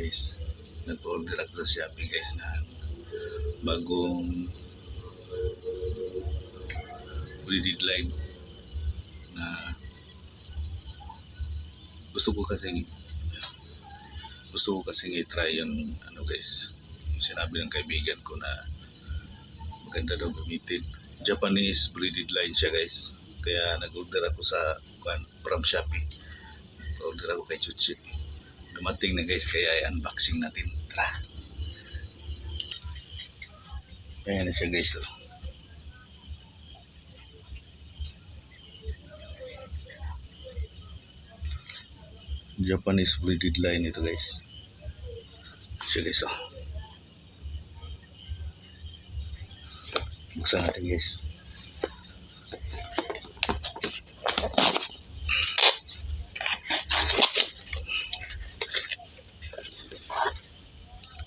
guys. Nag-order ako sa Shopee guys na bagong breeded line na gusto ko kasing i-try yung ano guys. Sinabi ng kaibigan ko na maganda daw gamitin. Japanese breeded line siya guys. Kaya nag-order ako from Shopee. Order ako kay Chuchi. Dumating na guys, kaya i-unboxing natin. Tara! Ayan na siya guys. Oh. Japanese breeded line ito guys. Siya guys. Oh. Buksan natin guys.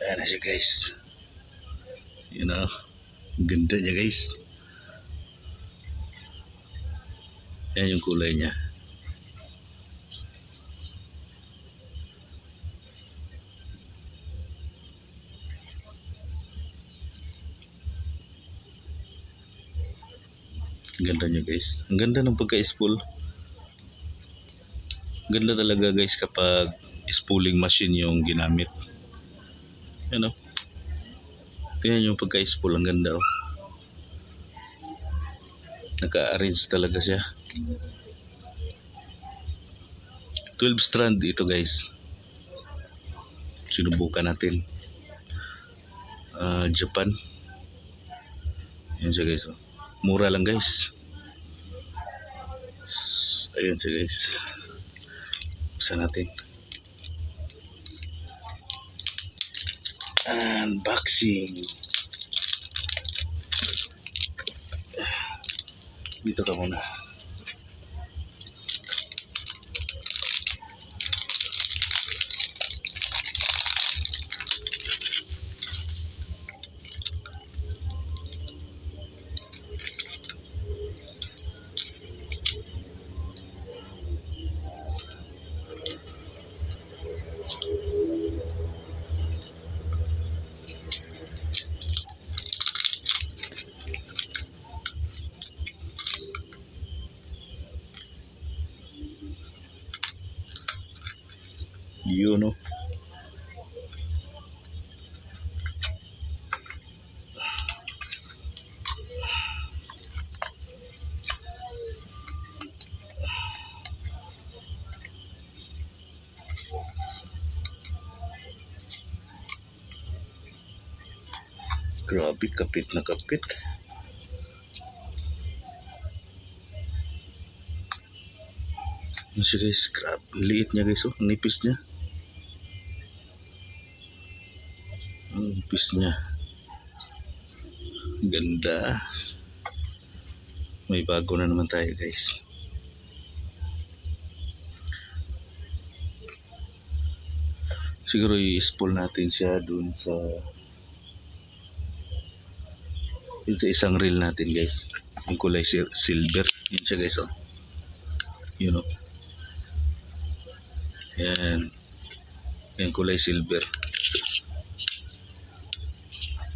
Ayan na siya guys. You know, ganda niya guys. Ayan yung kulay niya. Ganda niya guys. Ang ganda ng pagka-spool. Ganda talaga guys kapag spooling machine yung ginamit. Ano? Tingnan yung pagka-spool, ang ganda oh. Naka-arrange talaga siya. 12 strand ito guys. Sinubukan natin. Japan. Ayan siya guys oh. Mura lang guys. Ayan siya guys. Buksan natin. Unboxing. Dito ka muna. Yun oh. Grabe, kapit na kapit. Ano siya guys, grabe. Liit niya guys oh, nipis niya. Nipis niya. Ganda. May bago na naman tayo guys. Siguro i-spool natin siya dun sa isang reel natin guys. Yung kulay silver. Yun siya guys oh. Yun oh. Yan. Yung kulay silver.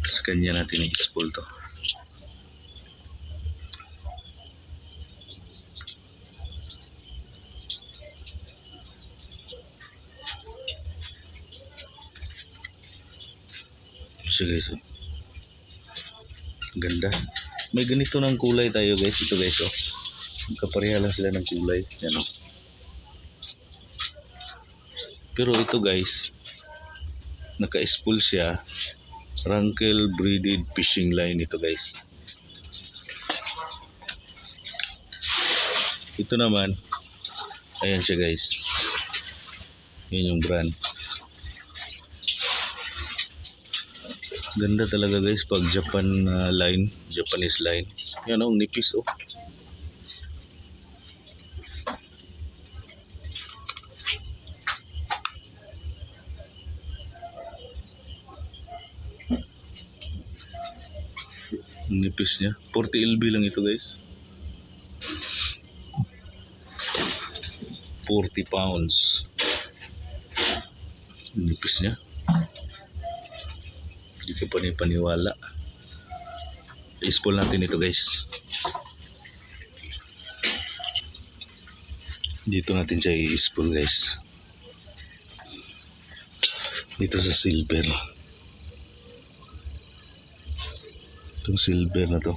Sa kanya natin i-spool to. So guys, oh. Ganda. May ganito ng kulay tayo guys. Ito guys oh. Magkapareha lang sila ng kulay. Yan oh. Pero ito guys, naka-spool siya. Rankle breeded fishing line ito guys. Ito naman, ayan siya guys. Yan yung brand. Ganda talaga guys pag Japan line, Japanese line. Yan oh, nipis oh. Nipis niya. 40 LB lang ito guys. 40 pounds. Nipis niya. Hindi ko paniwala. I-spool natin ito guys. Dito natin siya i-spool guys. Dito sa silver. Itong silver na to.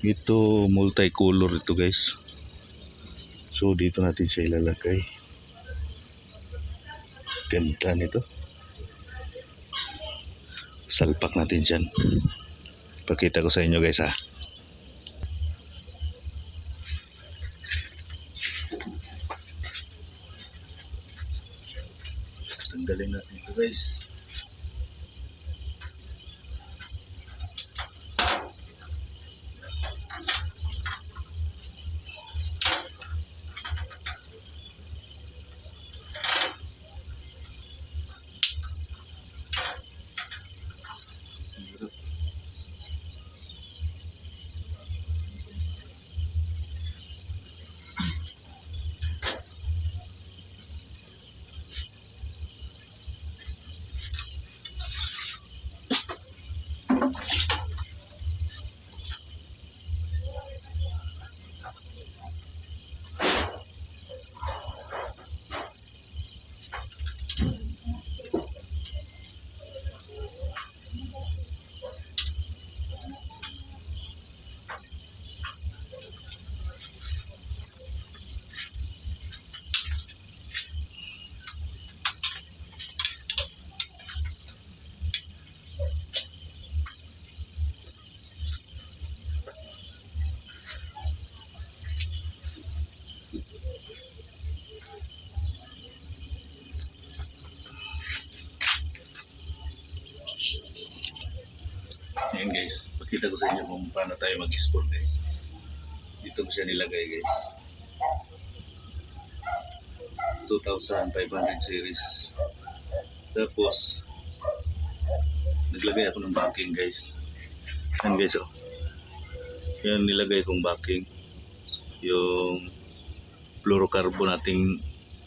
Ito multicolor ito guys. So dito natin siya ilalagay. Ganda nito. Salpak natin dyan. Pakita ko sa inyo guys ha. Tanggalin natin ito guys. Ayan guys, pakita ko sa inyo kung paano tayo mag-spool guys. Dito ko siya nilagay guys. 2500 series. Tapos naglagay ako ng backing guys. Ayan guys oh. Yan nilagay kong backing. Yung fluorocarbon nating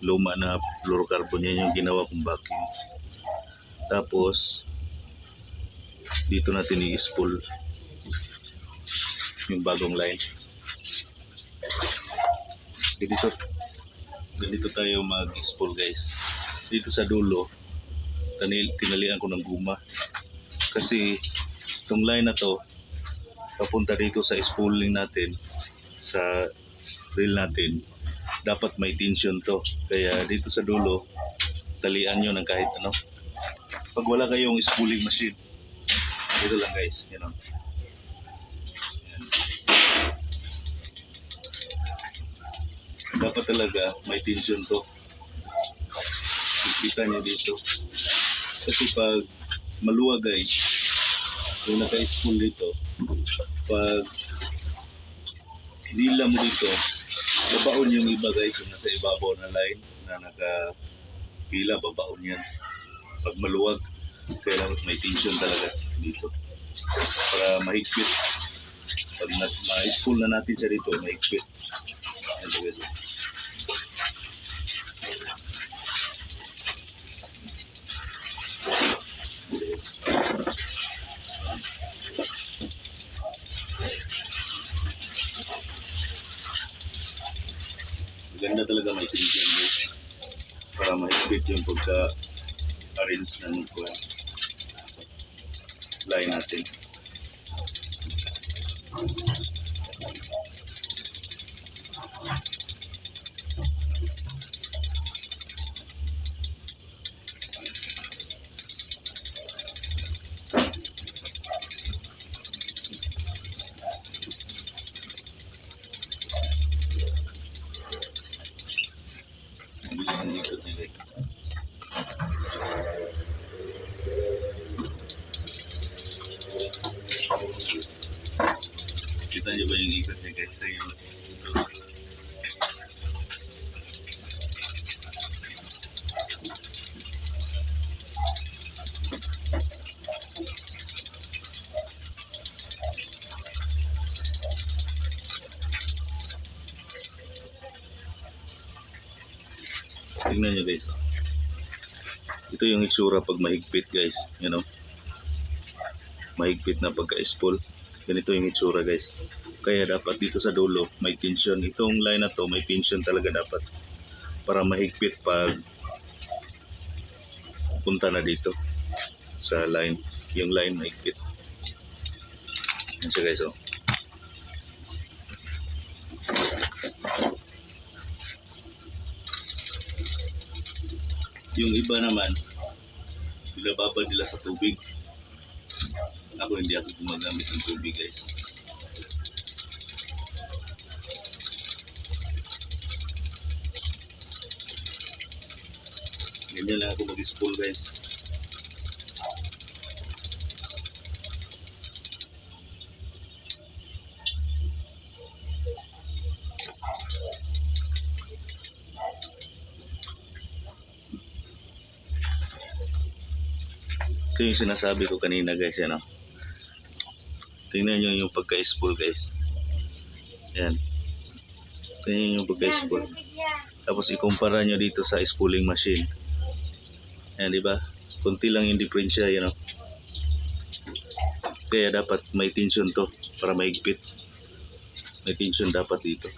luma na fluorocarbon, yan yung ginawa kong backing. Tapos dito natin i-spool yung bagong line. Ganito tayo mag-spool guys. Dito sa dulo tinalian ko ng guma kasi itong line na to papunta dito sa spooling natin, sa reel natin, dapat may tension to. Kaya dito sa dulo talian nyo ng kahit ano. Pag wala kayong spooling machine, dito lang guys, you know. Dapat talaga may tension to. Kita nyo dito. Kasi pag maluwag guys, yung naka-spool dito, pag dila mo dito, babaon yung iba guys, yung nasa ibabaw na line na nakapila, babaon yan. Pag maluwag, kailangan may tension talaga dito para mahigpit. Pag ma-spool na natin siya dito, mahigpit. Ito guys. Ganda talaga may tension guys para mahigpit yung pagka-arrange ng line natin. Kita nyo ba yung ikot niya guys? Tingnan nyo guys. Ito yung itsura pag mahigpit guys. You know? Mahigpit na pagka-spool. Ganito yung itsura guys. Kaya dapat dito sa dulo may tension. Itong line na to may tension talaga dapat. Para mahigpit pag punta na dito sa line. Yung line mahigpit. Yan siya guys oh. Yung iba naman, binababad nila sa tubig. Ako hindi ako gumagamit ng tubig guys. Ganyan lang ako mag-spool guys. Ito yung sinasabi ko kanina guys, yan o. Tingnan nyo yung pagka-spool guys. Yan. Tingnan yung pagka-spool. Tapos ikumpara nyo dito sa spooling machine. Yan, di ba? Kunti lang yung diferensya, yan o. Kaya dapat may tension to para mahigpit. May tension dapat dito.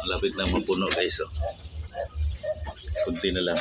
Malapit na mapuno guys oh. Kunti na lang.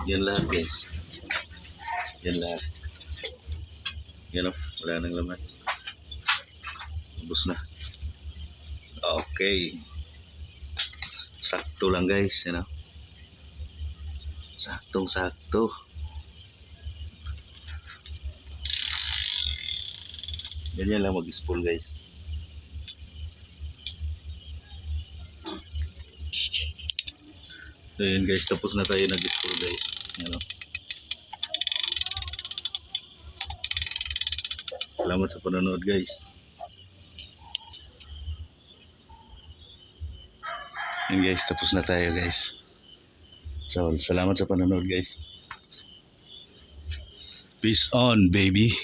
Yan lahat guys. Yan lahat. Yan o, wala nang laman. Ubus na. Okay. Sakto lang guys, you know. Saktong-sakto. Ganyan lang mag-spool guys. So yun guys, tapos na tayo nag-spool guys. You know. Salamat sa panonood guys. Yun guys, tapos na tayo guys. So, salamat sa panonood guys. Peace on baby.